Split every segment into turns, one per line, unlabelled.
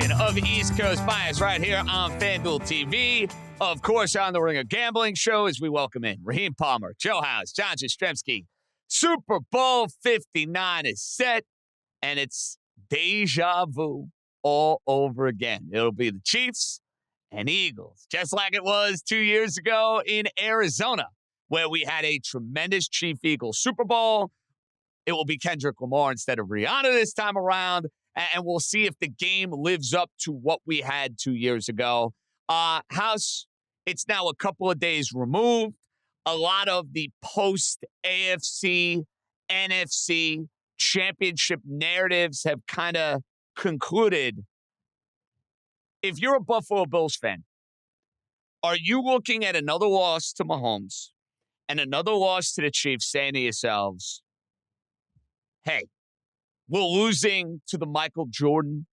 edition of East Coast Bias right here on FanDuel TV. Of course, on the Ringer Gambling Show as we welcome in Raheem Palmer, Joe House, John Jastremski. Super Bowl 59 is set, and it's deja vu all over again. It'll be the Chiefs and Eagles, just like it was 2 years ago in Arizona, where we had a tremendous Chief-Eagles Super Bowl. It will be Kendrick Lamar instead of Rihanna this time around, and we'll see if the game lives up to what we had 2 years ago. House, it's now a couple of days removed. A lot of the post-AFC, NFC championship narratives have kind of concluded. If you're a Buffalo Bills fan, are you looking at another loss to Mahomes and another loss to the Chiefs saying to yourselves, hey, we're losing to the Michael Jordan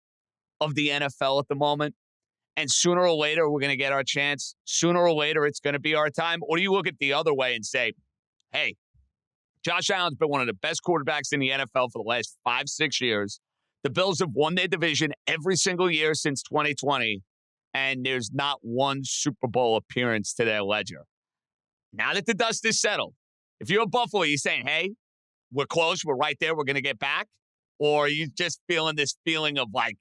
of the NFL at the moment, and sooner or later we're going to get our chance. Sooner or later it's going to be our time. Or do you look at the other way and say, hey, Josh Allen's been one of the best quarterbacks in the NFL for the last 5-6 years. The Bills have won their division every single year since 2020, and there's not one Super Bowl appearance to their ledger. Now that the dust is settled, if you're a Buffalo, you're saying, hey, we're close, we're right there, we're going to get back? Or are you just feeling this feeling of like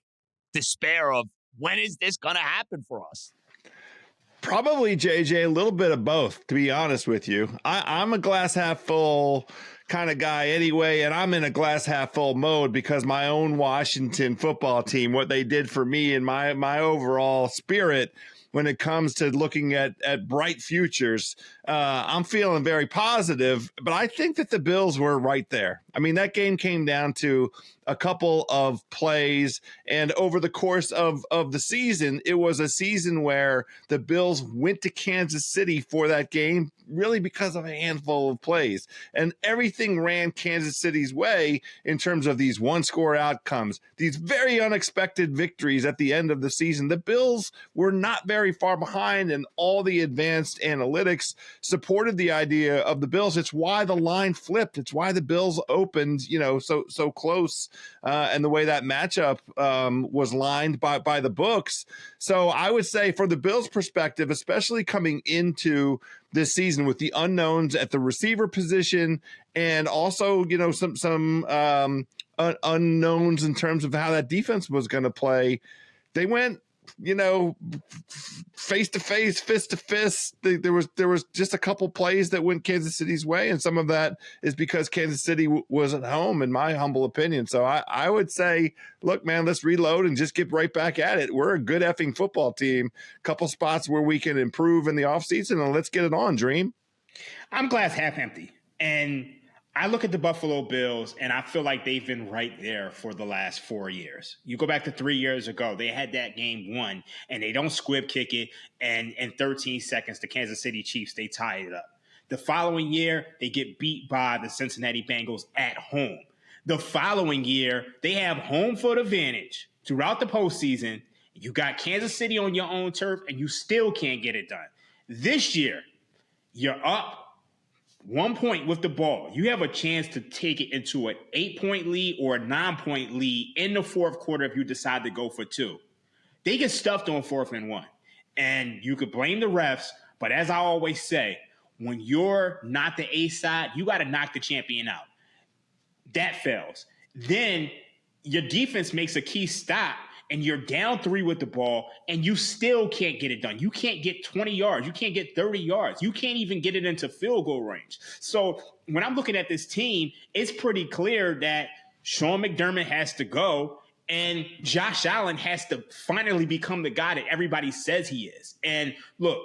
despair of when is this going to happen for us?
Probably, JJ, a little bit of both, to be honest with you. I'm a glass half full kind of guy anyway, and I'm in a glass half full mode because my own Washington football team, what they did for me and my overall spirit when it comes to looking at bright futures, I'm feeling very positive, but I think that the Bills were right there. I mean, that game came down to a couple of plays, and over the course of the season, it was a season where the Bills went to Kansas City for that game really because of a handful of plays, and everything ran Kansas City's way in terms of these one-score outcomes, these very unexpected victories at the end of the season. The Bills were not very far behind, and all the advanced analytics supported the idea of the Bills. It's why the line flipped. It's why the Bills opened, so close, and the way that matchup was lined by the books. So I would say for the Bills' perspective, especially coming into this season with the unknowns at the receiver position and also, some unknowns in terms of how that defense was going to play, they went, face to face, fist to fist. There was just a couple plays that went Kansas City's way, and some of that is because Kansas City was at home, in my humble opinion. So I would say, look, man, let's reload and just get right back at it. We're a good effing football team. Couple spots where we can improve in the offseason, and let's get it on, Dream.
I'm glass half empty, and I look at the Buffalo Bills, and I feel like they've been right there for the last 4 years. You go back to 3 years ago, they had that game won, and they don't squib kick it, and in 13 seconds, the Kansas City Chiefs, they tie it up. The following year, they get beat by the Cincinnati Bengals at home. The following year, they have home field advantage throughout the postseason. You got Kansas City on your own turf, and you still can't get it done. This year, you're up 1 point with the ball. You have a chance to take it into an 8-point lead or a 9-point lead in the fourth quarter if you decide to go for two. They get stuffed on 4th and 1. And you could blame the refs, but as I always say, when you're not the A side, you got to knock the champion out. That fails. Then your defense makes a key stop, and you're down 3 with the ball, and you still can't get it done. You can't get 20 yards. You can't get 30 yards. You can't even get it into field goal range. So when I'm looking at this team, it's pretty clear that Sean McDermott has to go, and Josh Allen has to finally become the guy that everybody says he is. And look,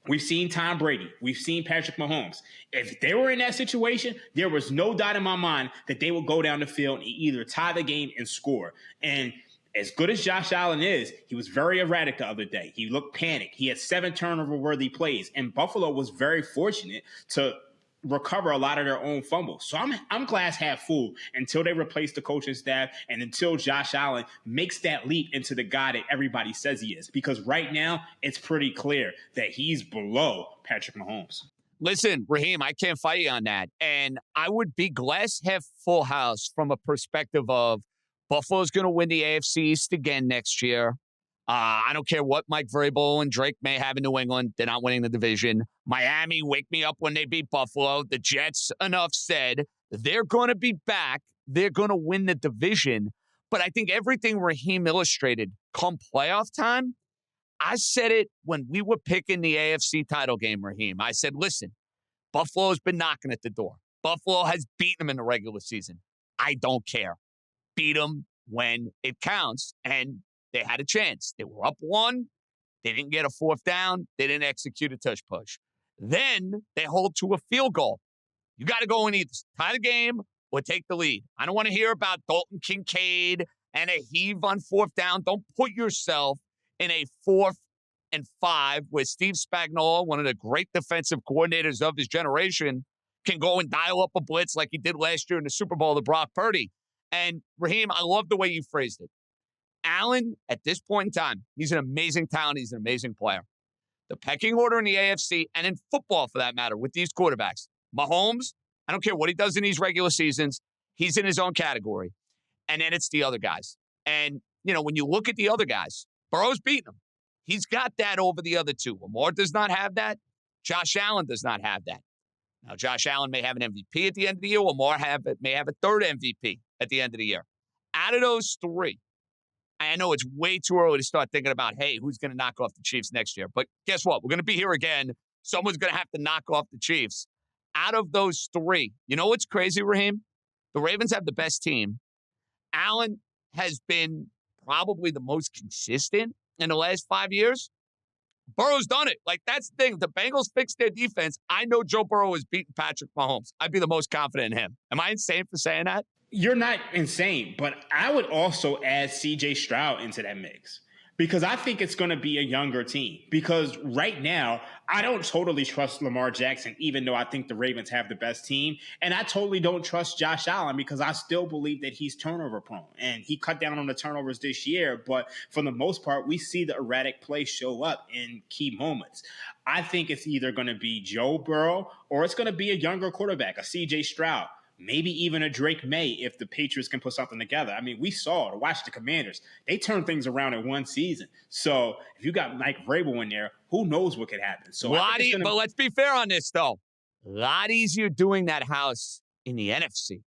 we've seen Tom Brady. We've seen Patrick Mahomes. If they were in that situation, there was no doubt in my mind that they would go down the field and either tie the game and score. And as good as Josh Allen is, he was very erratic the other day. He looked panicked. He had 7 turnover-worthy plays, and Buffalo was very fortunate to recover a lot of their own fumbles. So I'm glass half full until they replace the coaching staff and until Josh Allen makes that leap into the guy that everybody says he is. Because right now, it's pretty clear that he's below Patrick Mahomes.
Listen, Raheem, I can't fight you on that. And I would be glass half full house from a perspective of Buffalo's going to win the AFC East again next year. I don't care what Mike Vrabel and Drake may have in New England. They're not winning the division. Miami, wake me up when they beat Buffalo. The Jets, enough said. They're going to be back. They're going to win the division. But I think everything Raheem illustrated come playoff time, I said it when we were picking the AFC title game, Raheem. I said, listen, Buffalo's been knocking at the door. Buffalo has beaten them in the regular season. I don't care. Beat them when it counts. And they had a chance. They were up 1. They didn't get a 4th down. They didn't execute a tush push. Then they hold to a field goal. You got to go and either tie the game or take the lead. I don't want to hear about Dalton Kincaid and a heave on 4th down. Don't put yourself in a 4th and 5 where Steve Spagnuolo, one of the great defensive coordinators of his generation, can go and dial up a blitz like he did last year in the Super Bowl to Brock Purdy. And Raheem, I love the way you phrased it. Allen, at this point in time, he's an amazing talent. He's an amazing player. The pecking order in the AFC and in football, for that matter, with these quarterbacks, Mahomes, I don't care what he does in these regular seasons, he's in his own category. And then it's the other guys. And, when you look at the other guys, Burrow's beating them. He's got that over the other two. Lamar does not have that. Josh Allen does not have that. Now, Josh Allen may have an MVP at the end of the year. Lamar may have a 3rd MVP at the end of the year. Out of those 3, I know it's way too early to start thinking about, hey, who's going to knock off the Chiefs next year? But guess what? We're going to be here again. Someone's going to have to knock off the Chiefs. Out of those 3, you know what's crazy, Raheem? The Ravens have the best team. Allen has been probably the most consistent in the last 5 years. Burrow's done it. That's the thing. If the Bengals fix their defense, I know Joe Burrow has beaten Patrick Mahomes. I'd be the most confident in him. Am I insane for saying that?
You're not insane, but I would also add CJ Stroud into that mix because I think it's going to be a younger team. Because right now, I don't totally trust Lamar Jackson, even though I think the Ravens have the best team. And I totally don't trust Josh Allen because I still believe that he's turnover prone. And he cut down on the turnovers this year. But for the most part, we see the erratic play show up in key moments. I think it's either going to be Joe Burrow or it's going to be a younger quarterback, a CJ Stroud. Maybe even a Drake May if the Patriots can put something together. I mean, we saw to watch the Commanders. They turned things around in one season. So if you got Mike Vrabel in there, who knows what could happen. So
but let's be fair on this, though. A lot easier doing that house in the NFC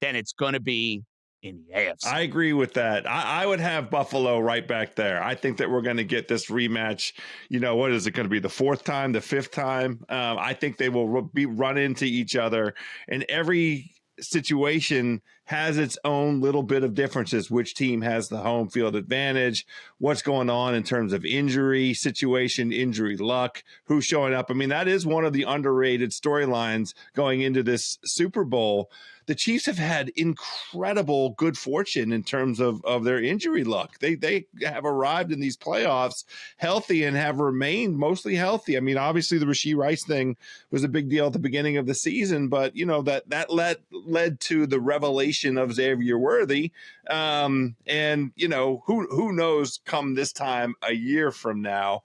than it's going to be in the AFC.
I agree with that. I would have Buffalo right back there. I think that we're going to get this rematch. What is it going to be? The 4th time, the 5th time? I think they will be run into each other, and every situation has its own little bit of differences. Which team has the home field advantage? What's going on in terms of injury situation, injury luck, who's showing up? I mean, that is one of the underrated storylines going into this Super Bowl. The Chiefs have had incredible good fortune in terms of their injury luck. They have arrived in these playoffs healthy and have remained mostly healthy. I mean, obviously the Rashee Rice thing was a big deal at the beginning of the season, but that led to the revelation of Xavier Worthy. And who knows come this time a year from now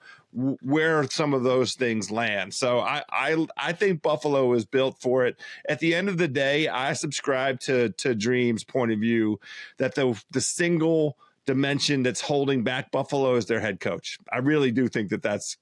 where some of those things land. So I think Buffalo is built for it. At the end of the day, I subscribe to Dream's point of view that the single dimension that's holding back Buffalo is their head coach. I really do think that's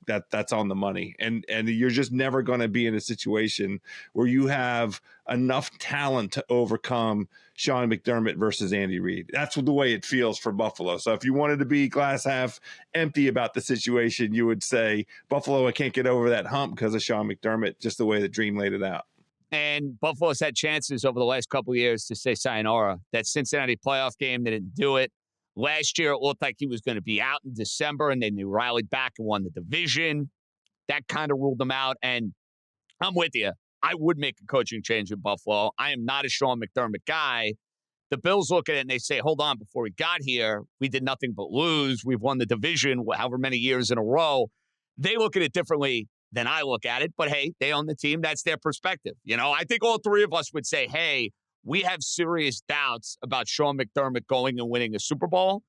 on the money. And you're just never going to be in a situation where you have enough talent to overcome Sean McDermott versus Andy Reid. That's the way it feels for Buffalo. So if you wanted to be glass half empty about the situation, you would say Buffalo can't get over that hump because of Sean McDermott, just the way that Dream laid it out.
And Buffalo's had chances over the last couple of years to say sayonara. That Cincinnati playoff game, they didn't do it. Last year, it looked like he was going to be out in December, and then they rallied back and won the division. That kind of ruled them out. And I'm with you. I would make a coaching change in Buffalo. I am not a Sean McDermott guy. The Bills look at it and they say, hold on, before we got here, we did nothing but lose. We've won the division however many years in a row. They look at it differently than I look at it. But, hey, they own the team. That's their perspective. I think all three of us would say, hey, we have serious doubts about Sean McDermott going and winning a Super Bowl.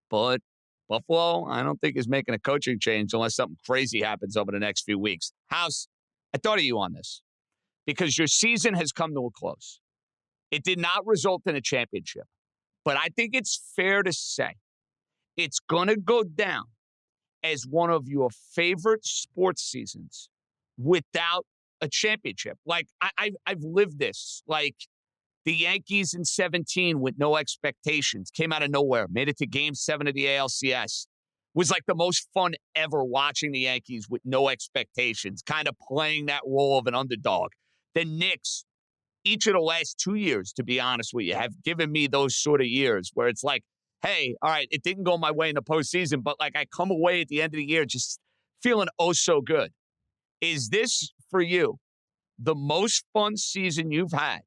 But Buffalo, I don't think is making a coaching change unless something crazy happens over the next few weeks. House, I thought of you on this because your season has come to a close. It did not result in a championship. But I think it's fair to say it's going to go down as one of your favorite sports seasons without a championship. Like, I've lived this. Like, the Yankees in 17 with no expectations came out of nowhere, made it to Game 7 of the ALCS. Was like the most fun ever watching the Yankees with no expectations, kind of playing that role of an underdog. The Knicks, each of the last 2 years, to be honest with you, have given me those sort of years where it's like, hey, all right, it didn't go my way in the postseason, but like I come away at the end of the year just feeling oh so good. Is this, for you, the most fun season you've had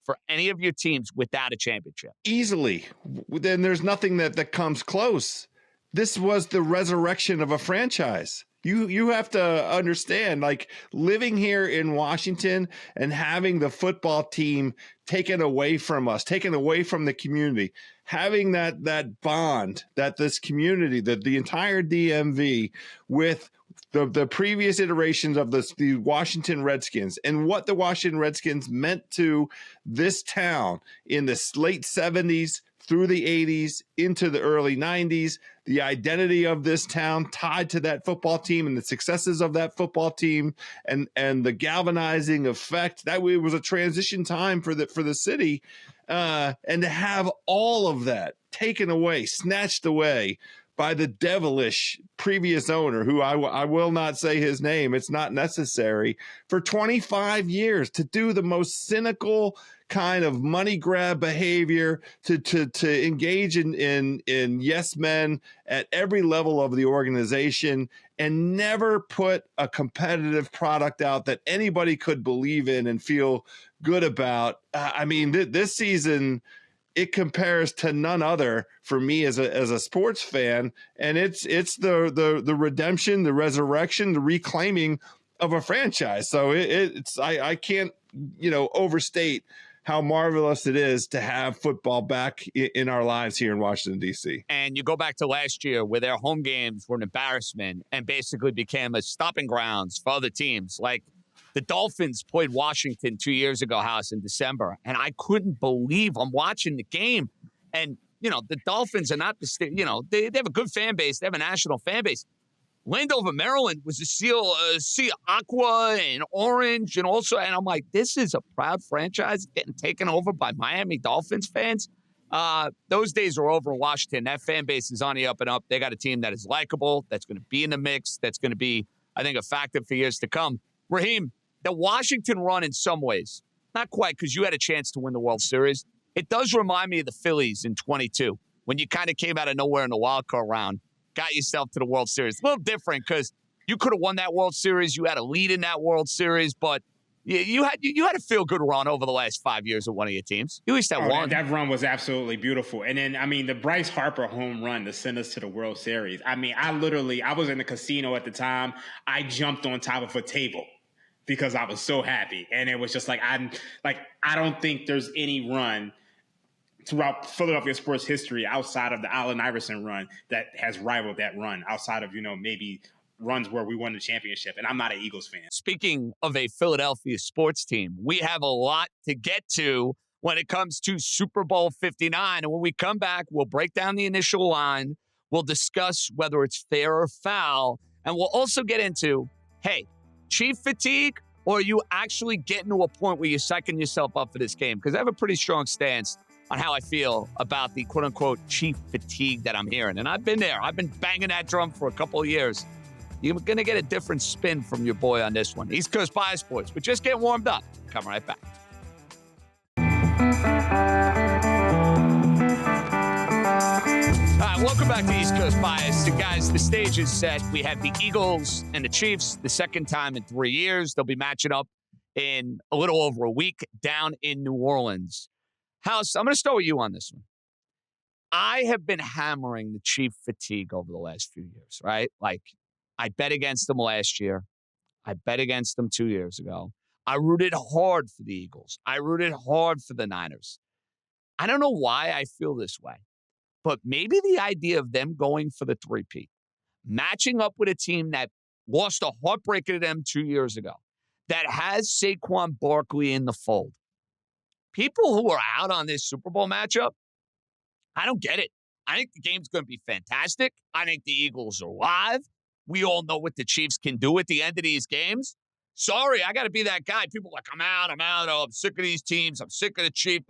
for any of your teams without a championship?
Easily. Then there's nothing that comes close. This was the resurrection of a franchise. You have to understand, like, living here in Washington and having the football team taken away from us, taken away from the community, having that bond that this community, that the entire DMV with the previous iterations of the Washington Redskins and what the Washington Redskins meant to this town in the late 70s through the 80s into the early 90s, the identity of this town tied to that football team and the successes of that football team and the galvanizing effect. That it was a transition time for the city. And to have all of that taken away, snatched away by the devilish previous owner, who I will not say his name, it's not necessary, for 25 years to do the most cynical kind of money grab behavior, to engage in yes men at every level of the organization and never put a competitive product out that anybody could believe in and feel good about. I mean, this season, it compares to none other for me as a sports fan. And it's the redemption, the resurrection, the reclaiming of a franchise. So I can't, overstate how marvelous it is to have football back in our lives here in Washington, D.C.
And you go back to last year where their home games were an embarrassment and basically became a stopping grounds for other teams. Like, the Dolphins played Washington 2 years ago, House, in December, and I couldn't believe I'm watching the game. And, the Dolphins are not they have a good fan base. They have a national fan base. Landover, Maryland was a sea aqua and orange and I'm like, this is a proud franchise getting taken over by Miami Dolphins fans. Those days are over in Washington. That fan base is on the up and up. They got a team that is likable, that's going to be in the mix, that's going to be, I think, a factor for years to come. Raheem, the Washington run in some ways, not quite because you had a chance to win the World Series. It does remind me of the Phillies in 22 when you kind of came out of nowhere in the wild card round, got yourself to the World Series. A little different because you could have won that World Series. You had a lead in that World Series, but you had a feel-good run over the last 5 years of one of your teams. You at least had one.
That run was absolutely beautiful. And then, the Bryce Harper home run to send us to the World Series. I was in the casino at the time. I jumped on top of a table because I was so happy. And it was just I don't think there's any run throughout Philadelphia sports history outside of the Allen Iverson run that has rivaled that run outside of, maybe runs where we won the championship. And I'm not an Eagles fan.
Speaking of a Philadelphia sports team, we have a lot to get to when it comes to Super Bowl 59. And when we come back, we'll break down the initial line. We'll discuss whether it's fair or foul. And we'll also get into, hey, Chief fatigue, or are you actually getting to a point where you're psyching yourself up for this game? Because I have a pretty strong stance on how I feel about the quote-unquote Chief fatigue that I'm hearing. And I've been there. I've been banging that drum for a couple of years. You're going to get a different spin from your boy on this one. East Coast Bias Sports. We're just getting warmed up. Come right back. All right, welcome back to East Coast Bias. And guys, the stage is set. We have the Eagles and the Chiefs the second time in 3 years. They'll be matching up in a little over a week down in New Orleans. House, I'm going to start with you on this one. I have been hammering the Chief fatigue over the last few years, right? Like, I bet against them last year. I bet against them 2 years ago. I rooted hard for the Eagles. I rooted hard for the Niners. I don't know why I feel this way, but maybe the idea of them going for the three-peat, matching up with a team that lost a heartbreaker to them 2 years ago, that has Saquon Barkley in the fold. People who are out on this Super Bowl matchup, I don't get it. I think the game's going to be fantastic. I think the Eagles are live. We all know what the Chiefs can do at the end of these games. Sorry, I got to be that guy. People are like, I'm out. Oh, I'm sick of these teams. I'm sick of the Chiefs.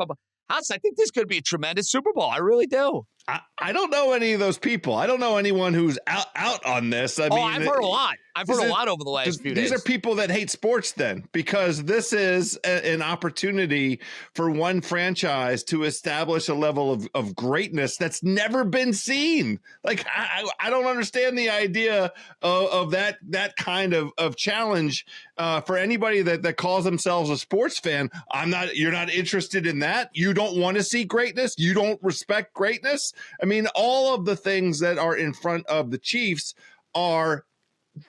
House, I think this could be a tremendous Super Bowl. I really do.
I don't know any of those people. I don't know anyone who's out on this. I mean,
I've heard a lot. I've heard a lot over the last few days.
These are people that hate sports then, because this is an opportunity for one franchise to establish a level of greatness that's never been seen. Like, I don't understand the idea of that kind of challenge for anybody that calls themselves a sports fan. You're not interested in that. You don't want to see greatness. You don't respect greatness. I mean, all of the things that are in front of the Chiefs are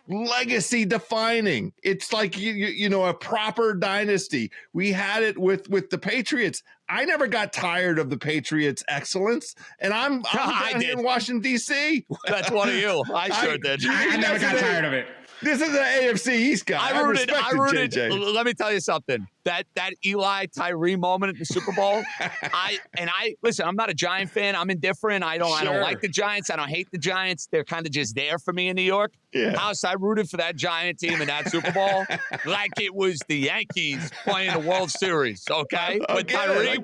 legacy defining. It's like, you know, a proper dynasty. We had it with the Patriots. I never got tired of the Patriots' excellence, and I'm down here in Washington, D.C.
That's one of you. I sure did.
I never got tired of it.
This is an AFC East guy.
I rooted.
JJ.
Let me tell you something. That Eli Tyree moment at the Super Bowl. Listen. I'm not a Giant fan. I'm indifferent. I don't like the Giants. I don't hate the Giants. They're kind of just there for me in New York.
Yeah.
House, I rooted for that Giant team in that Super Bowl like it was the Yankees playing the World Series. Okay, when Tyree,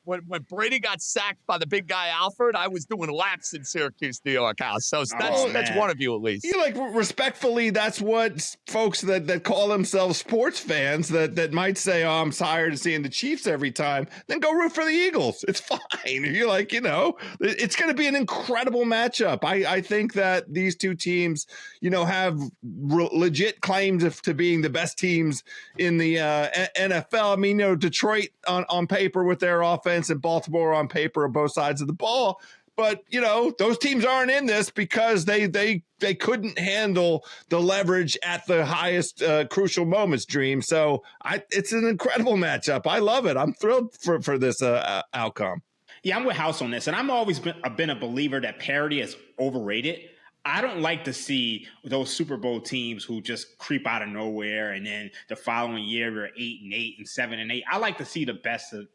when Brady got sacked by the big guy Alford, I was doing laps in Syracuse, New York. House. So that's one of you at least.
You like, respectfully, that's what folks that call themselves sports fans that might say, "Oh, I'm tired of seeing the Chiefs every time." Then go root for the Eagles. It's fine. You're like, you know, it's going to be an incredible matchup. I think that these two teams, you know, have legit claims to being the best teams in the NFL. I mean, you know, Detroit on paper with their offense, and Baltimore on paper on both sides of the ball. But, you know, those teams aren't in this because they couldn't handle the leverage at the highest crucial moments, Dream. So it's an incredible matchup. I love it. I'm thrilled for this outcome.
Yeah, I'm with House on this. And I'm always been a believer that parity is overrated. I don't like to see those Super Bowl teams who just creep out of nowhere and then the following year we're 8-8 and 7-8. I like to see the best of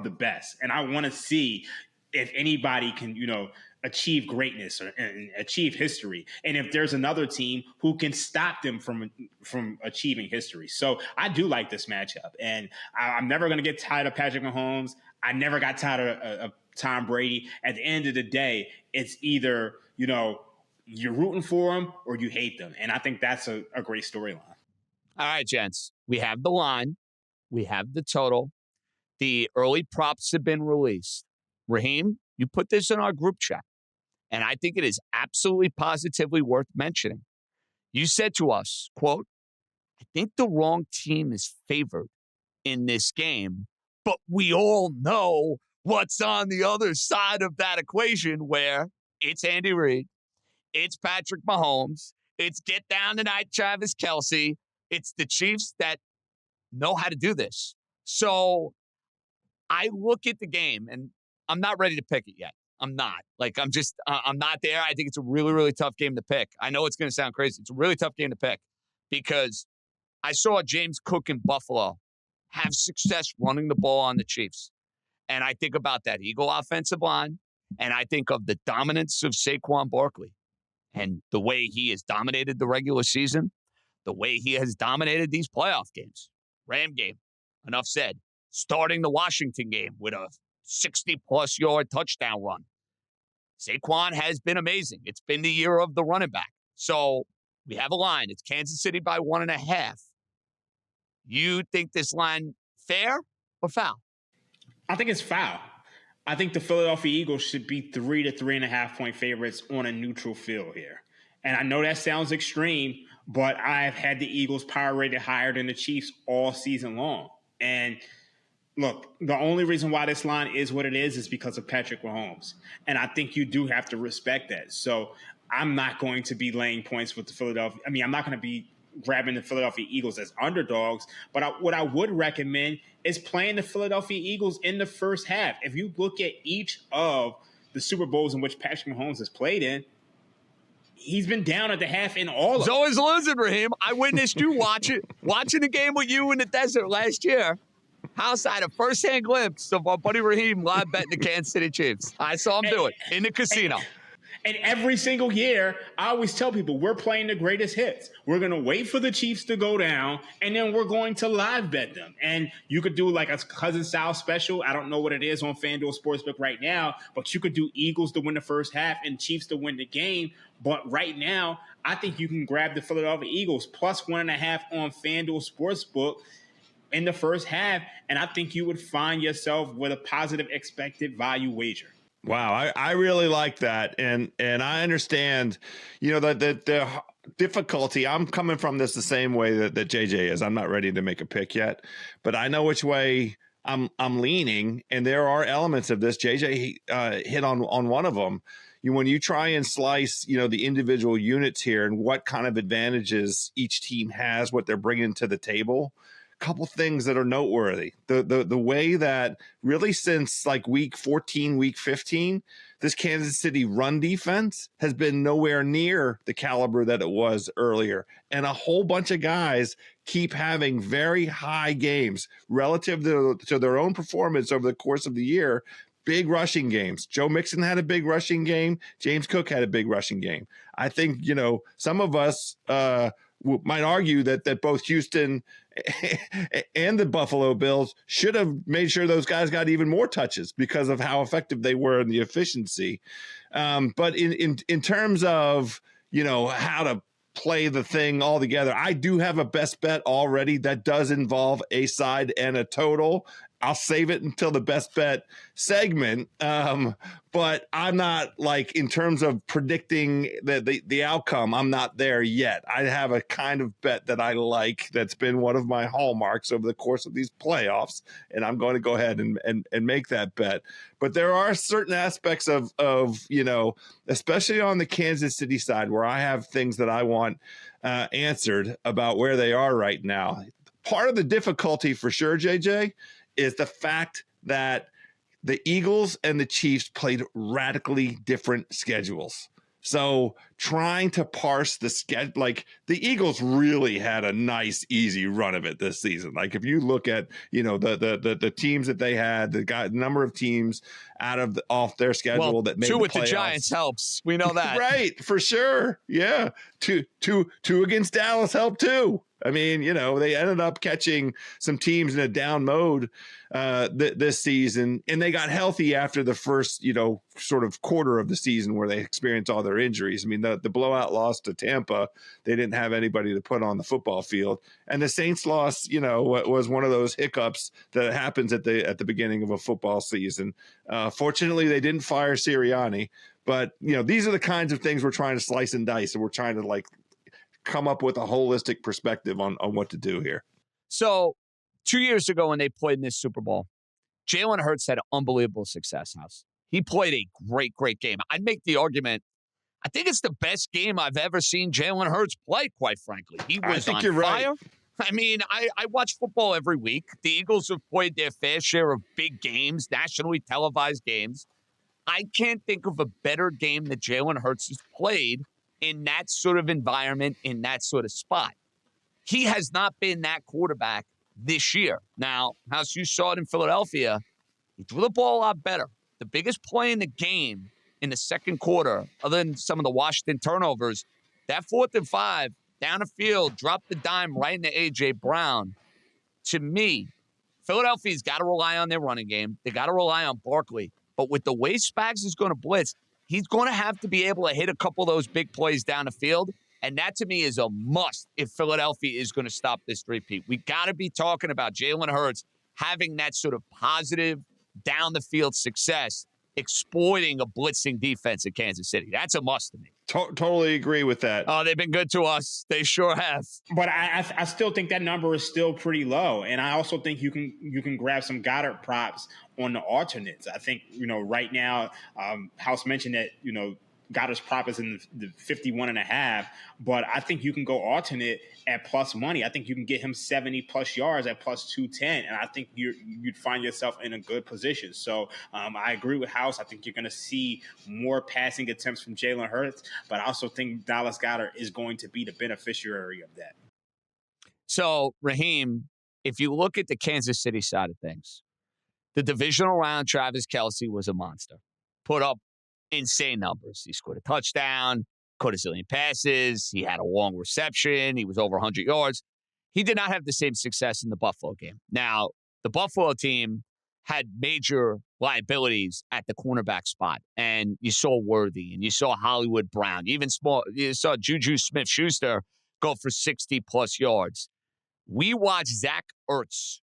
the best. And I want to see if anybody can, you know, achieve greatness and achieve history. And if there's another team who can stop them from achieving history. So I do like this matchup. And I'm never going to get tired of Patrick Mahomes. I never got tired of Tom Brady. At the end of the day, it's either, you know, you're rooting for them or you hate them. And I think that's a great storyline.
All right, gents. We have the line. We have the total. The early props have been released. Raheem, you put this in our group chat, and I think it is absolutely positively worth mentioning. You said to us, quote, I think the wrong team is favored in this game, but we all know what's on the other side of that equation, where it's Andy Reid, it's Patrick Mahomes, it's get down tonight, Travis Kelce. It's the Chiefs that know how to do this. So I look at the game, and I'm not ready to pick it yet. I'm not. I'm not there. I think it's a really, really tough game to pick. I know it's going to sound crazy. It's a really tough game to pick because I saw James Cook in Buffalo have success running the ball on the Chiefs. And I think about that Eagle offensive line, and I think of the dominance of Saquon Barkley and the way he has dominated the regular season, the way he has dominated these playoff games. Ram game, enough said. Starting the Washington game with a 60-plus yard touchdown run. Saquon has been amazing. It's been the year of the running back. So we have a line. It's Kansas City by 1.5. You think this line fair or foul?
I think it's foul. I think the Philadelphia Eagles should be 3 to 3.5 point favorites on a neutral field here. And I know that sounds extreme, but I've had the Eagles power rated higher than the Chiefs all season long. And look, the only reason why this line is what it is because of Patrick Mahomes. And I think you do have to respect that. So I'm not going to be laying points with the Philadelphia. I mean, I'm not going to be grabbing the Philadelphia Eagles as underdogs. But what I would recommend is playing the Philadelphia Eagles in the first half. If you look at each of the Super Bowls in which Patrick Mahomes has played in, he's been down at the half in all of them.
He's always losing, Raheem. I witnessed you watching the game with you in the desert last year. House, I had a first-hand glimpse of our buddy Raheem live betting the Kansas City Chiefs. I saw him do it in the casino.
And every single year, I always tell people, we're playing the greatest hits. We're going to wait for the Chiefs to go down, and then we're going to live bet them. And you could do like a Cousin Sal special. I don't know what it is on FanDuel Sportsbook right now, but you could do Eagles to win the first half and Chiefs to win the game. But right now, I think you can grab the Philadelphia Eagles plus 1.5 on FanDuel Sportsbook in the first half, and I think you would find yourself with a positive expected value wager.
Wow, I really like that, and I understand, that the difficulty. I'm coming from this the same way that JJ is. I'm not ready to make a pick yet, but I know which way I'm leaning, and there are elements of this. JJ hit on one of them. When you try and slice, the individual units here and what kind of advantages each team has, what they're bringing to the table. Couple things that are noteworthy. The way that really since like week 14, week 15, this Kansas City run defense has been nowhere near the caliber that it was earlier. And a whole bunch of guys keep having very high games relative to their own performance over the course of the year. Big rushing games. Joe Mixon had a big rushing game. James Cook had a big rushing game. I think, some of us might argue that both Houston and the Buffalo Bills should have made sure those guys got even more touches because of how effective they were in the efficiency. But in terms of, how to play the thing all together, I do have a best bet already that does involve a side and a total. I'll save it until the best bet segment. But I'm not like in terms of predicting the outcome, I'm not there yet. I have a kind of bet that I like that's been one of my hallmarks over the course of these playoffs, and I'm going to go ahead and make that bet. But there are certain aspects of especially on the Kansas City side where I have things that I want answered about where they are right now. Part of the difficulty for sure, JJ, is the fact that the Eagles and the Chiefs played radically different schedules. So trying to parse the schedule, like the Eagles really had a nice, easy run of it this season. Like if you look at, the teams that they had, the number of teams off their schedule that made
two
the
with
playoffs.
The Giants helps. We know that.
Right, for sure. Yeah. Two against Dallas helped too. I mean, they ended up catching some teams in a down mode this season, and they got healthy after the first, sort of quarter of the season where they experienced all their injuries. I mean, the blowout loss to Tampa, they didn't have anybody to put on the football field, and the Saints loss, was one of those hiccups that happens at the beginning of a football season. Fortunately, they didn't fire Sirianni, but these are the kinds of things we're trying to slice and dice, and we're trying to come up with a holistic perspective on what to do here.
So 2 years ago when they played in this Super Bowl, Jalen Hurts had an unbelievable success, House. He played a great, great game. I'd make the argument, I think it's the best game I've ever seen Jalen Hurts play, quite frankly. He was on fire. Right. I mean, I watch football every week. The Eagles have played their fair share of big games, nationally televised games. I can't think of a better game that Jalen Hurts has played in that sort of environment, in that sort of spot. He has not been that quarterback this year. Now, House, you saw it in Philadelphia. He threw the ball a lot better. The biggest play in the game in the second quarter, other than some of the Washington turnovers, that 4th and 5, down the field, dropped the dime right into A.J. Brown. To me, Philadelphia's got to rely on their running game. They got to rely on Barkley. But with the way Spags is going to blitz, he's going to have to be able to hit a couple of those big plays down the field. And that, to me, is a must if Philadelphia is going to stop this repeat. We got to be talking about Jalen Hurts having that sort of positive down-the-field success, exploiting a blitzing defense at Kansas City. That's a must to me.
Totally agree with that.
Oh, they've been good to us. They sure have.
But I still think that number is still pretty low. And I also think you can grab some Goddard props on the alternates. I think, right now, House mentioned that, Goddard's prop is in the 51.5, but I think you can go alternate at plus money. I think you can get him 70 plus yards at plus 210, and I think you'd find yourself in a good position. So I agree with House. I think you're going to see more passing attempts from Jalen Hurts, but I also think Dallas Goedert is going to be the beneficiary of that.
So, Raheem, if you look at the Kansas City side of things, the divisional round, Travis Kelce was a monster. Put up insane numbers. He scored a touchdown, caught a zillion passes. He had a long reception. He was over 100 yards. He did not have the same success in the Buffalo game. Now, the Buffalo team had major liabilities at the cornerback spot. And you saw Worthy and you saw Hollywood Brown. You saw Juju Smith-Schuster go for 60-plus yards. We watched Zach Ertz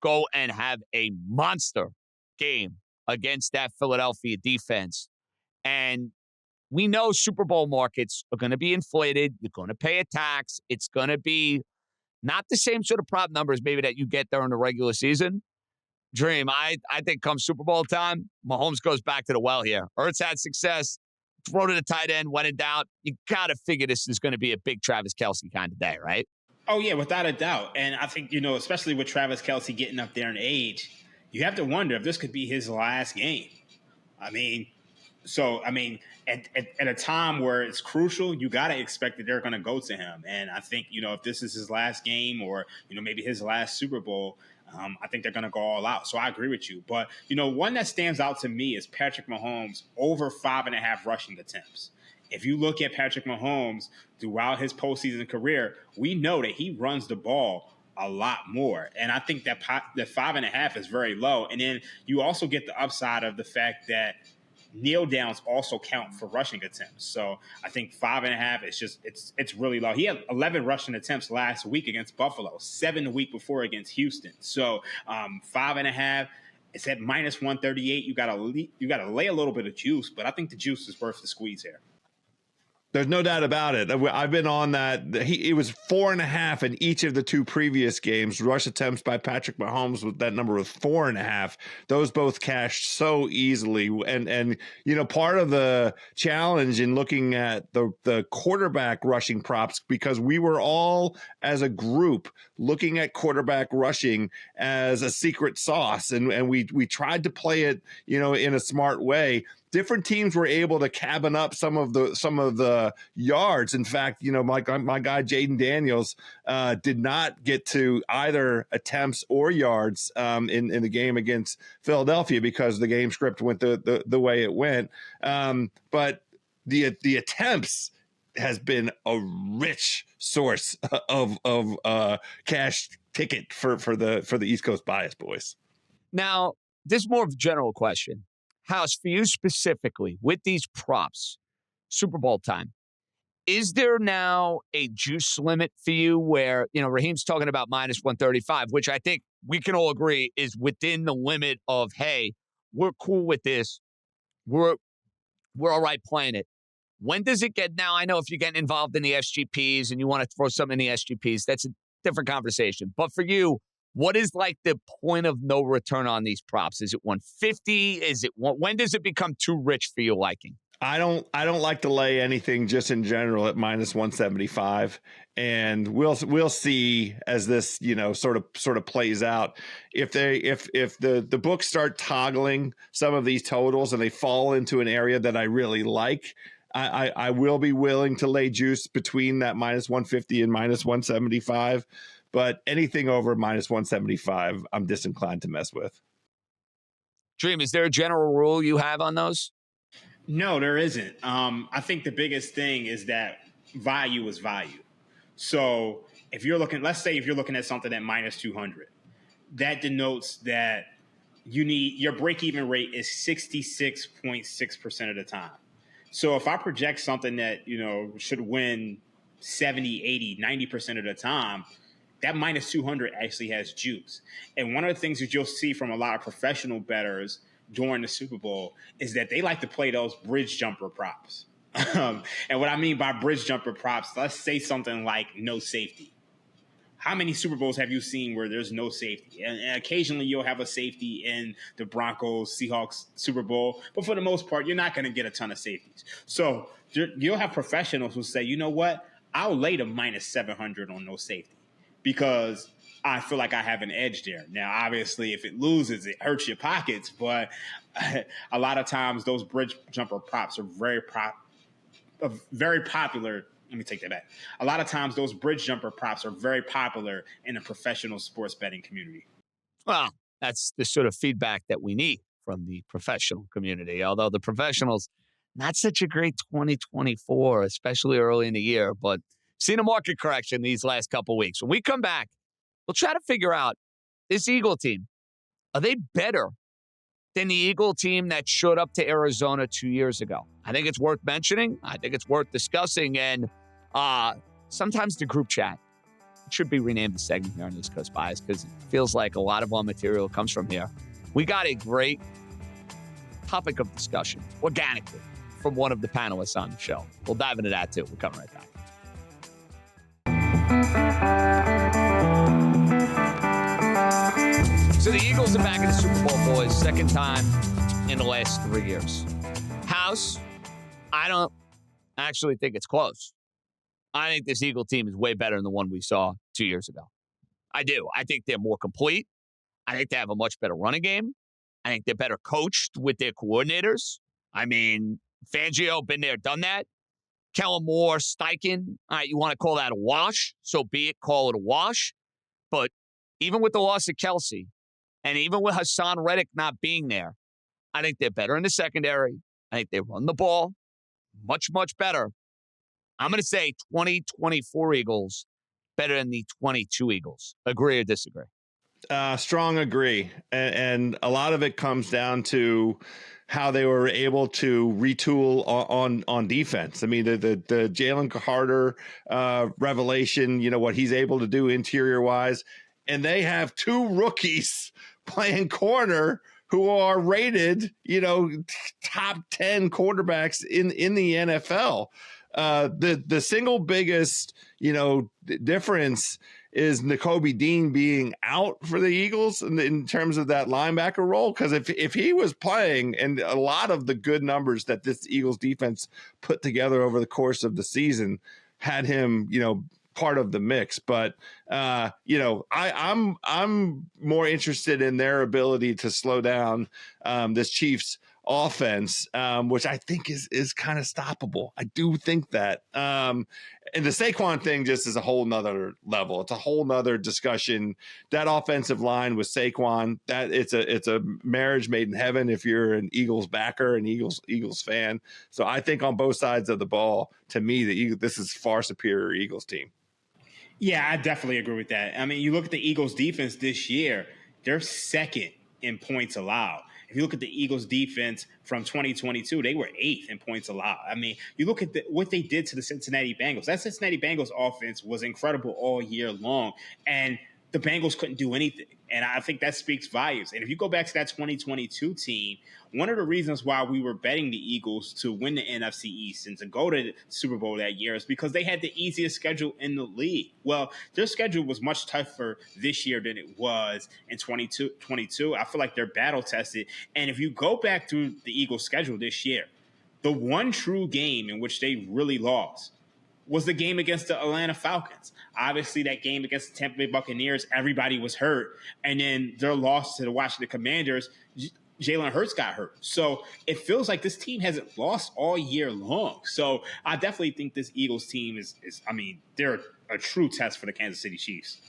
go and have a monster game against that Philadelphia defense. And we know Super Bowl markets are going to be inflated. You're going to pay a tax. It's going to be not the same sort of prop numbers maybe that you get there in the regular season. Dream, I think come Super Bowl time, Mahomes goes back to the well here. Ertz had success, throw to the tight end, when in doubt. You got to figure this is going to be a big Travis Kelce kind of day, right?
Oh, yeah, without a doubt. And I think, especially with Travis Kelce getting up there in age, you have to wonder if this could be his last game. At a time where it's crucial, you got to expect that they're going to go to him. And I think, if this is his last game or, maybe his last Super Bowl, I think they're going to go all out. So I agree with you. But, one that stands out to me is Patrick Mahomes over 5.5 rushing attempts. If you look at Patrick Mahomes throughout his postseason career, we know that he runs the ball a lot more. And I think that 5.5 is very low. And then you also get the upside of the fact that kneel downs also count for rushing attempts. So I think 5.5 is it's really low. He had 11 rushing attempts last week against Buffalo, 7 the week before against Houston. So 5.5, it's at minus 138. You gotta lay a little bit of juice, but I think the juice is worth the squeeze here.
There's no doubt about it. I've been on that. It was 4.5 in each of the 2 previous games. Rush attempts by Patrick Mahomes, with that number of 4.5. Those both cashed so easily. And part of the challenge in looking at the quarterback rushing props, because we were all as a group looking at quarterback rushing as a secret sauce, and we tried to play it, in a smart way. Different teams were able to cabin up some of the yards. In fact, my guy Jaden Daniels did not get to either attempts or yards in the game against Philadelphia because the game script went the way it went. But the attempts has been a rich source of cash ticket for the East Coast bias boys.
Now, this is more of a general question. House, for you specifically, with these props, Super Bowl time, is there now a juice limit for you where, Raheem's talking about minus 135, which I think we can all agree is within the limit of, hey, we're cool with this. We're all right playing it. When does it get, now I know if you're getting involved in the SGPs and you want to throw something in the SGPs, that's a different conversation. But for you, what is like the point of no return on these props? Is it 150? When does it become too rich for your liking?
I don't like to lay anything just in general at minus 175, and we'll see as this sort of plays out. If the books start toggling some of these totals and they fall into an area that I really like, I will be willing to lay juice between that minus 150 and minus 175. But anything over minus 175, I'm disinclined to mess with.
Dream, is there a general rule you have on those?
No, there isn't. I think the biggest thing is that value is value. So let's say if you're looking at something at minus 200, that denotes that your break-even rate is 66.6% of the time. So if I project something that, should win 70, 80, 90% of the time, that minus 200 actually has juice. And one of the things that you'll see from a lot of professional bettors during the Super Bowl is that they like to play those bridge jumper props. And what I mean by bridge jumper props, let's say something like no safety. How many Super Bowls have you seen where there's no safety? And occasionally you'll have a safety in the Broncos-Seahawks Super Bowl, but for the most part, you're not going to get a ton of safeties. So you'll have professionals who say, you know what, I'll lay the minus 700 on no safety, because I feel like I have an edge there. Now, obviously, if it loses, it hurts your pockets. But a lot of times those bridge jumper props are very popular, let me take that back. A lot of times those bridge jumper props are very popular in the professional sports betting community.
Well, that's the sort of feedback that we need from the professional community. Although the professionals, not such a great 2024, especially early in the year, but seen a market correction these last couple weeks. When we come back, we'll try to figure out this Eagle team. Are they better than the Eagle team that showed up to Arizona 2 years ago? I think it's worth mentioning. I think it's worth discussing. And sometimes the group chat should be renamed the segment here on East Coast Bias because it feels like a lot of our material comes from here. We got a great topic of discussion organically from one of the panelists on the show. We'll dive into that too. We'll come right back. So the Eagles are back in the Super Bowl, boys. Second time in the last 3 years. House, I don't actually think it's close. I think this Eagle team is way better than the one we saw 2 years ago. I do. I think they're more complete. I think they have a much better running game. I think they're better coached with their coordinators. I mean, Fangio, been there, done that. Kellen Moore, Steichen, all right, you want to call that a wash, so be it, call it a wash. But even with the loss of Kelsey, and even with Hassan Reddick not being there, I think they're better in the secondary. I think they run the ball much, much better. I'm going to say 2024 Eagles better than the 22 Eagles. Agree or disagree?
Strong agree. And a lot of it comes down to how they were able to retool on defense. I mean, the Jalen Carter revelation, what he's able to do interior wise. And they have two rookies playing corner who are rated, top 10 quarterbacks in the NFL. The single biggest, difference is Nakobe Dean being out for the Eagles in terms of that linebacker role. Because if he was playing, and a lot of the good numbers that this Eagles defense put together over the course of the season had him, part of the mix. But I'm more interested in their ability to slow down this Chiefs offense, which I think is kind of stoppable. I do think that. And the Saquon thing just is a whole nother level. It's a whole nother discussion. That offensive line with Saquon, that it's a marriage made in heaven if you're an Eagles backer, an Eagles fan. So I think on both sides of the ball, to me, this is far superior Eagles team.
Yeah, I definitely agree with that. I mean, you look at the Eagles defense this year, they're second in points allowed. If you look at the Eagles defense from 2022, they were 8th in points allowed. I mean, you look at what they did to the Cincinnati Bengals. That Cincinnati Bengals offense was incredible all year long, and the Bengals couldn't do anything. And I think that speaks volumes. And if you go back to that 2022 team, one of the reasons why we were betting the Eagles to win the NFC East and to go to the Super Bowl that year is because they had the easiest schedule in the league. Well, their schedule was much tougher this year than it was in 2022. I feel like they're battle tested. And if you go back through the Eagles' schedule this year, the one true game in which they really lost was the game against the Atlanta Falcons. Obviously, that game against the Tampa Bay Buccaneers, everybody was hurt. And then their loss to the Washington Commanders, Jalen Hurts got hurt. So it feels like this team hasn't lost all year long. So I definitely think this Eagles team is they're a true test for the Kansas City Chiefs.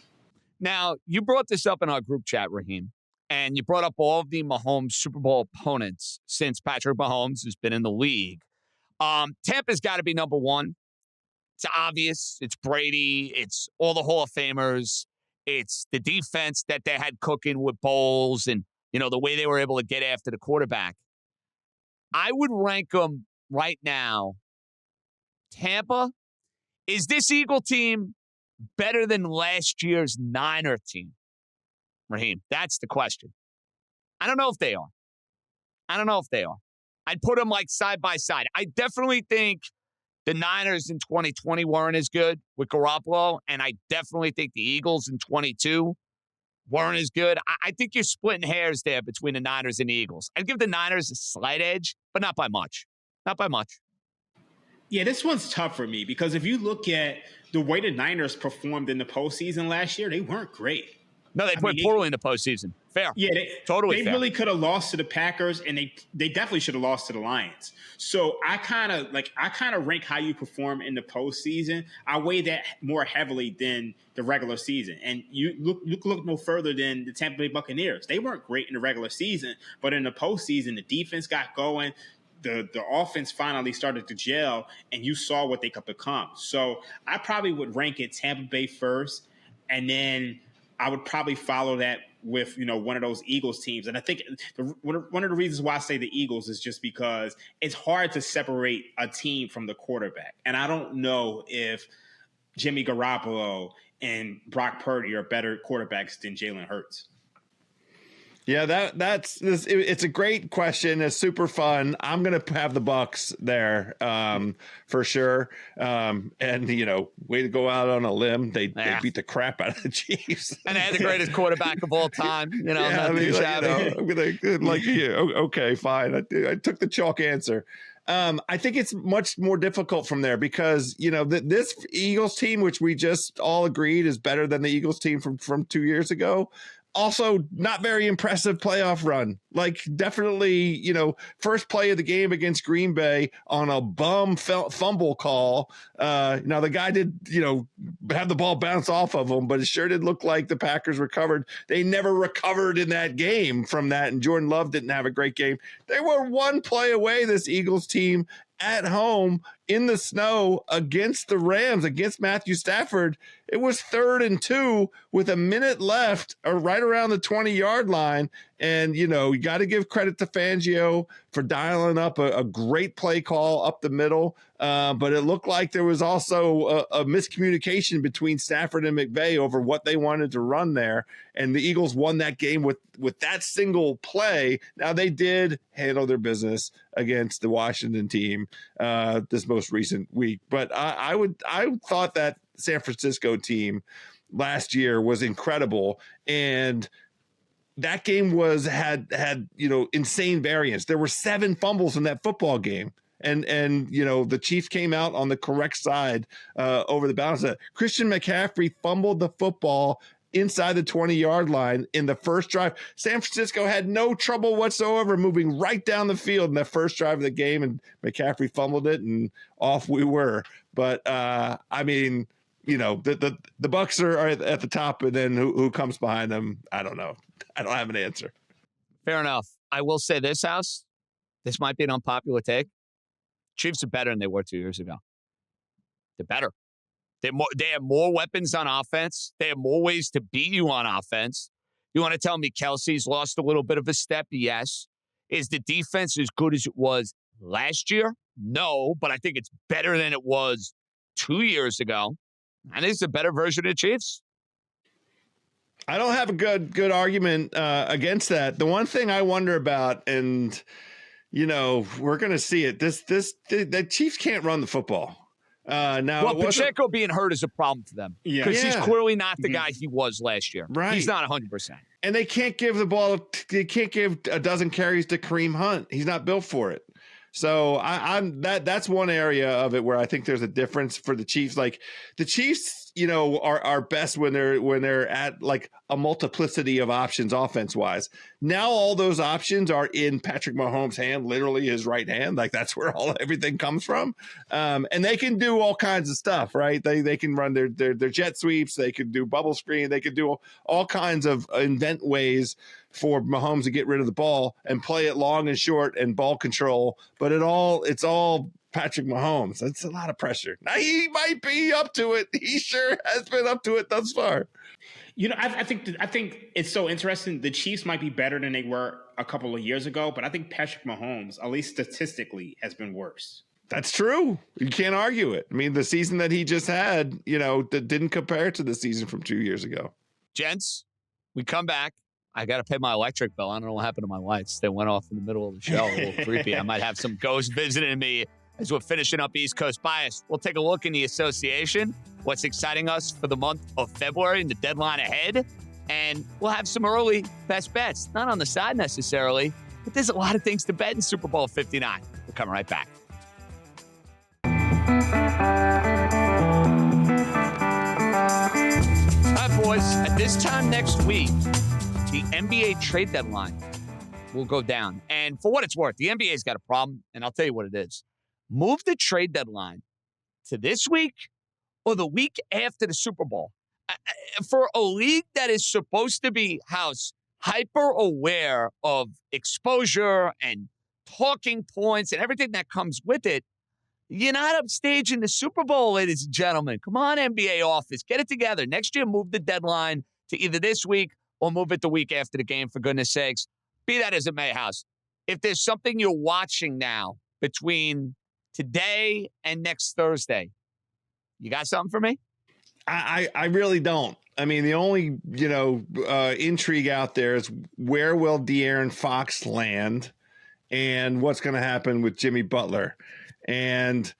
Now, you brought this up in our group chat, Raheem, and you brought up all of the Mahomes Super Bowl opponents since Patrick Mahomes has been in the league. Tampa's got to be number one. It's obvious. It's Brady. It's all the Hall of Famers. It's the defense that they had cooking with Bowles and, the way they were able to get after the quarterback. I would rank them right now. Tampa, is this Eagle team better than last year's Niner team? Raheem, that's the question. I don't know if they are. I'd put them like side by side. I definitely think the Niners in 2020 weren't as good with Garoppolo, and I definitely think the Eagles in 22 weren't as good. I think you're splitting hairs there between the Niners and the Eagles. I'd give the Niners a slight edge, but not by much.
Yeah, this one's tough for me because if you look at the way the Niners performed in the postseason last year, they weren't great.
No, they played poorly in the postseason. Fair.
Yeah,
totally fair.
Really could have lost to the Packers, and they definitely should have lost to the Lions. So I kind of rank how you perform in the postseason. I weigh that more heavily than the regular season. And you look no further than the Tampa Bay Buccaneers. They weren't great in the regular season, but in the postseason, the defense got going. The offense finally started to gel, and you saw what they could become. So I probably would rank it Tampa Bay first, and then I would probably follow that with, one of those Eagles teams. And I think one of the reasons why I say the Eagles is just because it's hard to separate a team from the quarterback. And I don't know if Jimmy Garoppolo and Brock Purdy are better quarterbacks than Jalen Hurts.
Yeah, it's a great question. It's super fun. I'm gonna have the Bucs there for sure. And way to go out on a limb. They beat the crap out of the Chiefs,
and they had the greatest quarterback of all time. I'm
gonna okay, fine. I took the chalk answer. I think it's much more difficult from there because this Eagles team, which we just all agreed is better than the Eagles team from 2 years ago. Also, not very impressive playoff run. Like, definitely, first play of the game against Green Bay on a bum fumble call. Now, the guy did, have the ball bounce off of him, but it sure did look like the Packers recovered. They never recovered in that game from that, and Jordan Love didn't have a great game. They were one play away, this Eagles team, at home in the snow against the Rams, against Matthew Stafford. It was 3rd and 2 with a minute left, or right around the 20-yard line. And, you got to give credit to Fangio for dialing up a great play call up the middle. But it looked like there was also a miscommunication between Stafford and McVay over what they wanted to run there. And the Eagles won that game with that single play. Now, they did handle their business against the Washington team this most recent week. But I thought that San Francisco team last year was incredible. And that game had insane variance. There were 7 fumbles in that football game. And the Chiefs came out on the correct side over the balance. Christian McCaffrey fumbled the football inside the 20-yard line in the first drive. San Francisco had no trouble whatsoever moving right down the field in the first drive of the game, and McCaffrey fumbled it, and off we were. But the Bucs are at the top, and then who comes behind them? I don't know. I don't have an answer.
Fair enough. I will say this, House. This might be an unpopular take. Chiefs are better than they were 2 years ago. They're better. They have more weapons on offense. They have more ways to beat you on offense. You want to tell me Kelsey's lost a little bit of a step? Yes. Is the defense as good as it was last year? No, but I think it's better than it was 2 years ago. I think it's a better version of the Chiefs.
I don't have a good argument against that. The one thing I wonder about, and we're going to see it. The Chiefs can't run the football. Now,
Pacheco being hurt is a problem for them because he's clearly not the guy he was last year.
Right,
he's not 100%.
And they can't give the ball. They can't give a dozen carries to Kareem Hunt. He's not built for it. So that's one area of it where I think there's a difference for the Chiefs. Like the Chiefs, are best when they're at like a multiplicity of options offense wise. Now all those options are in Patrick Mahomes' hand, literally his right hand. Like that's where everything comes from. And they can do all kinds of stuff, right? They can run their jet sweeps. They can do bubble screen. They can do all kinds of invent ways for Mahomes to get rid of the ball and play it long and short and ball control. But it's all Patrick Mahomes. That's a lot of pressure. Now he might be up to it. He sure has been up to it thus far.
I think it's so interesting. The Chiefs might be better than they were a couple of years ago, but I think Patrick Mahomes, at least statistically, has been worse.
That's true. You can't argue it. I mean, the season that he just had, that didn't compare to the season from 2 years ago.
Gents, we come back. I got to pay my electric bill. I don't know what happened to my lights. They went off in the middle of the show. A little creepy. I might have some ghosts visiting me as we're finishing up East Coast Bias. We'll take a look in the association, what's exciting us for the month of February and the deadline ahead. And we'll have some early best bets. Not on the side necessarily, but there's a lot of things to bet in Super Bowl 59. We're coming right back. All right, boys. At this time next week, the NBA trade deadline will go down. And for what it's worth, the NBA's got a problem, and I'll tell you what it is. Move the trade deadline to this week or the week after the Super Bowl. For a league that is supposed to be, House, hyper aware of exposure and talking points and everything that comes with it, you're not upstaging the Super Bowl, ladies and gentlemen. Come on, NBA office. Get it together. Next year, move the deadline to either this week or move it the week after the game, for goodness sakes. Be that as it may, House. If there's something you're watching now between today and next Thursday, you got something for me?
I really don't. I mean, the only, intrigue out there is where will De'Aaron Fox land and what's going to happen with Jimmy Butler. And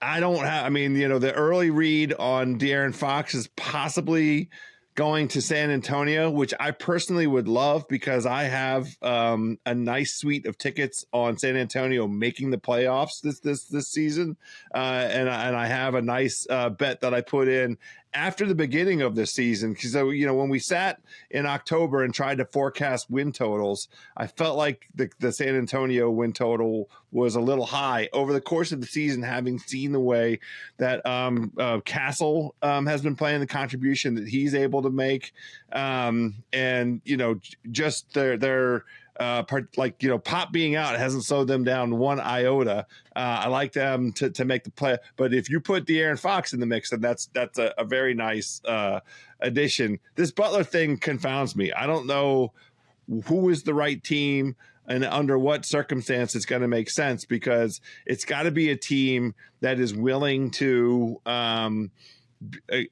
I don't have, the early read on De'Aaron Fox is possibly going to San Antonio, which I personally would love because I have a nice suite of tickets on San Antonio making the playoffs this season. And I have a nice bet that I put in after the beginning of the season. Because, when we sat in October and tried to forecast win totals, I felt like the San Antonio win total was a little high. Over the course of the season, having seen the way that Castle has been playing, the contribution that he's able to make, and, just their Pop being out hasn't slowed them down one iota. I like them to make the play, but if you put De'Aaron Fox in the mix, then that's a very nice addition. This Butler thing confounds me. I don't know who is the right team and under what circumstance it's going to make sense, because it's got to be a team that is willing to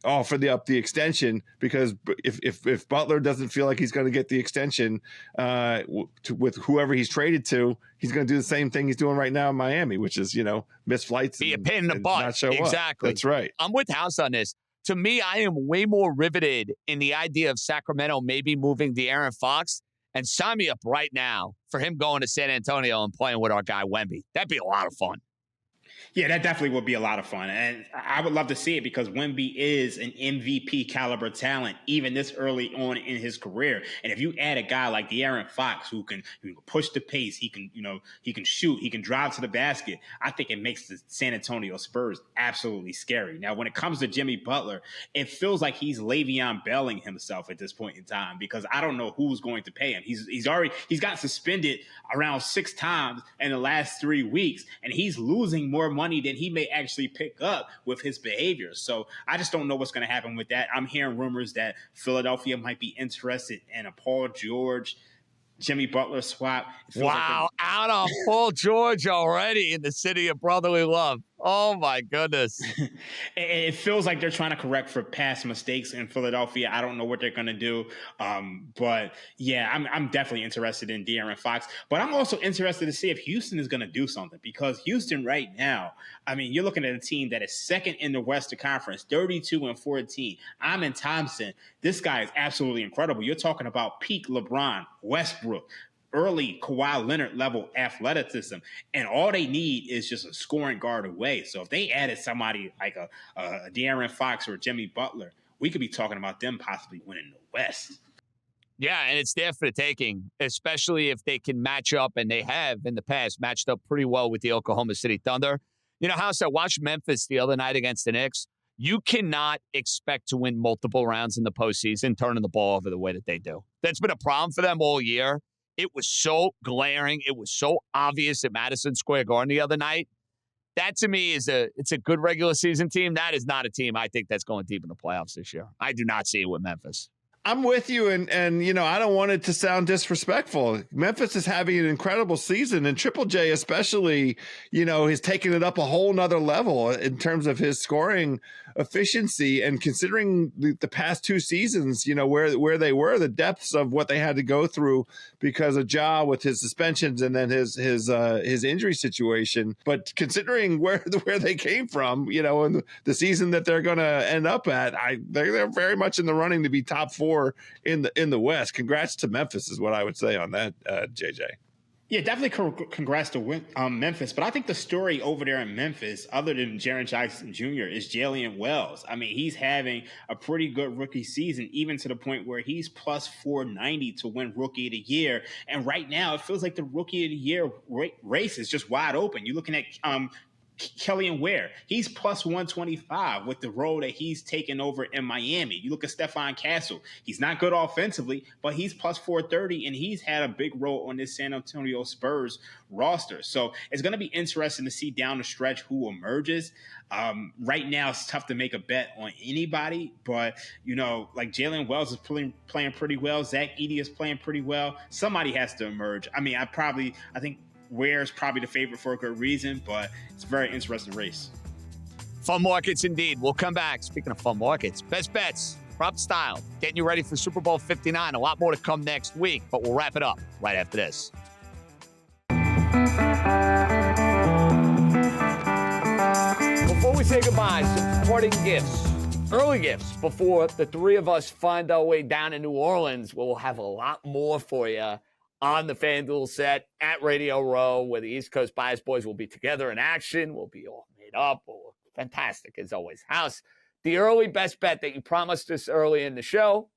offer the extension, because if Butler doesn't feel like he's going to get the extension with whoever he's traded to, he's going to do the same thing he's doing right now in Miami, which is, miss flights.
Be a pain in the butt.
Not show
exactly.
Up. That's right.
I'm with House on this. To me, I am way more riveted in the idea of Sacramento maybe moving De'Aaron Fox, and sign me up right now for him going to San Antonio and playing with our guy Wemby. That'd be a lot of fun.
Yeah, that definitely would be a lot of fun. And I would love to see it because Wemby is an MVP caliber talent, even this early on in his career. And if you add a guy like De'Aaron Fox who can push the pace, he can shoot, he can drive to the basket, I think it makes the San Antonio Spurs absolutely scary. Now, when it comes to Jimmy Butler, it feels like he's Le'Veon Belling himself at this point in time, because I don't know who's going to pay him. He's got suspended around 6 times in the last 3 weeks, and he's losing more money than he may actually pick up with his behavior. So I just don't know what's going to happen with that. I'm hearing rumors that Philadelphia might be interested in a Paul George, Jimmy Butler swap.
Wow, out on Paul George already in the city of brotherly love. Oh, my goodness.
It feels like they're trying to correct for past mistakes in Philadelphia. I don't know what they're going to do. But, yeah, I'm definitely interested in De'Aaron Fox. But I'm also interested to see if Houston is going to do something, because Houston right now, you're looking at a team that is second in the Western Conference, 32-14. Amen Thompson, this guy is absolutely incredible. You're talking about peak LeBron, Westbrook, early Kawhi Leonard level athleticism, and all they need is just a scoring guard away. So if they added somebody like a De'Aaron Fox or Jimmy Butler, we could be talking about them possibly winning the West.
Yeah, and it's there for the taking, especially if they can match up, and they have in the past matched up pretty well with the Oklahoma City Thunder. House, I watched Memphis the other night against the Knicks. You cannot expect to win multiple rounds in the postseason turning the ball over the way that they do. That's been a problem for them all year. It was so glaring. It was so obvious at Madison Square Garden the other night. That, to me, it's a good regular season team. That is not a team I think that's going deep in the playoffs this year. I do not see it with Memphis.
I'm with you, and I don't want it to sound disrespectful. Memphis is having an incredible season, and Triple J especially, has taken it up a whole nother level in terms of his scoring efficiency. And considering the past 2 seasons, where they were, the depths of what they had to go through because of Ja with his suspensions and then his injury situation. But considering where they came from, and the season that they're going to end up at, they're very much in the running to be top 4 in the West. Congrats to Memphis is what I would say on that, JJ.
Yeah, definitely congrats to Memphis. But I think the story over there in Memphis, other than Jaren Jackson Jr., is Jalen Wells. I mean, he's having a pretty good rookie season, even to the point where he's plus 490 to win Rookie of the Year. And right now, it feels like the Rookie of the Year race is just wide open. You're looking at Kelly Ware, he's plus 125 with the role that he's taken over in Miami. You look at Stephon Castle, he's not good offensively, but he's plus 430, and he's had a big role on this San Antonio Spurs roster. So it's going to be interesting to see down the stretch who emerges. Right now, it's tough to make a bet on anybody, but, like Jalen Wells is playing pretty well. Zach Edey is playing pretty well. Somebody has to emerge. I mean, I think Ware's probably the favorite for a good reason, but it's a very interesting race.
Fun markets indeed. We'll come back. Speaking of fun markets, best bets, prop style, getting you ready for Super Bowl 59. A lot more to come next week, but we'll wrap it up right after this. Before we say goodbye, some parting gifts. Early gifts before the three of us find our way down in New Orleans. We'll have a lot more for you on the FanDuel set at Radio Row, where the East Coast Bias Boys will be together in action. We'll be all made up. Fantastic, as always. House, the early best bet that you promised us early in the show,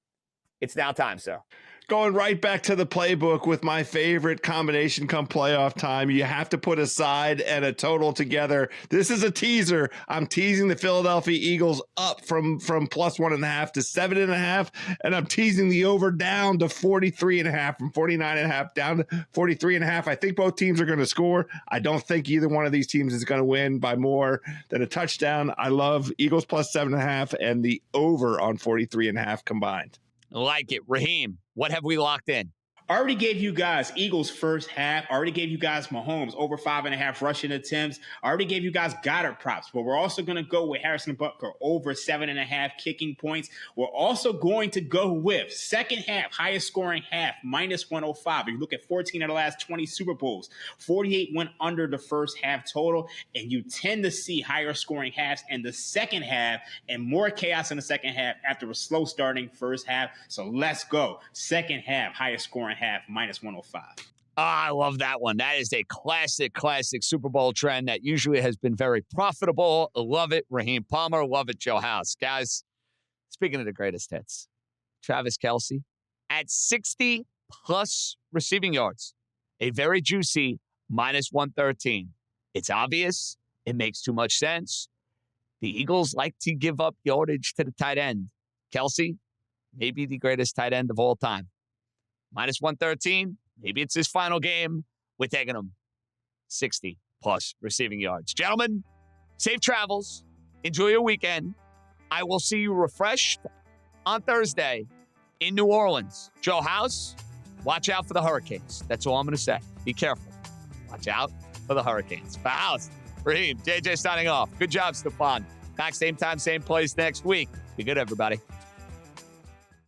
it's now time, sir.
Going right back to the playbook with my favorite combination come playoff time. You have to put a side and a total together. This is a teaser. I'm teasing the Philadelphia Eagles up from plus 1.5 to 7.5. And I'm teasing the over down to 43.5, from 49.5 down to 43.5. I think both teams are going to score. I don't think either one of these teams is going to win by more than a touchdown. I love Eagles plus 7.5 and the over on 43.5 combined.
Like it. Raheem, what have we locked in?
I already gave you guys Eagles first half. I already gave you guys Mahomes over 5.5 rushing attempts. I already gave you guys Goddard props, but we're also going to go with Harrison Butker over 7.5 kicking points. We're also going to go with second half, highest scoring half, minus 105. If you look at 14 of the last 20 Super Bowls, 48 went under the first half total, and you tend to see higher scoring halves in the second half and more chaos in the second half after a slow starting first half. So let's go. Second half, highest scoring half, minus 105.
I love that one. That is a classic Super Bowl trend that usually has been very profitable. Love it, Raheem Palmer. Love it, Joe House. Guys, speaking of the greatest hits, Travis Kelce at 60-plus receiving yards. A very juicy minus 113. It's obvious. It makes too much sense. The Eagles like to give up yardage to the tight end. Kelce, maybe the greatest tight end of all time. Minus 113, maybe it's his final game. We're taking him 60-plus receiving yards. Gentlemen, safe travels. Enjoy your weekend. I will see you refreshed on Thursday in New Orleans. Joe House, watch out for the Hurricanes. That's all I'm going to say. Be careful. Watch out for the Hurricanes. For House, Raheem, JJ signing off. Good job, Stephon. Back same time, same place next week. Be good, everybody.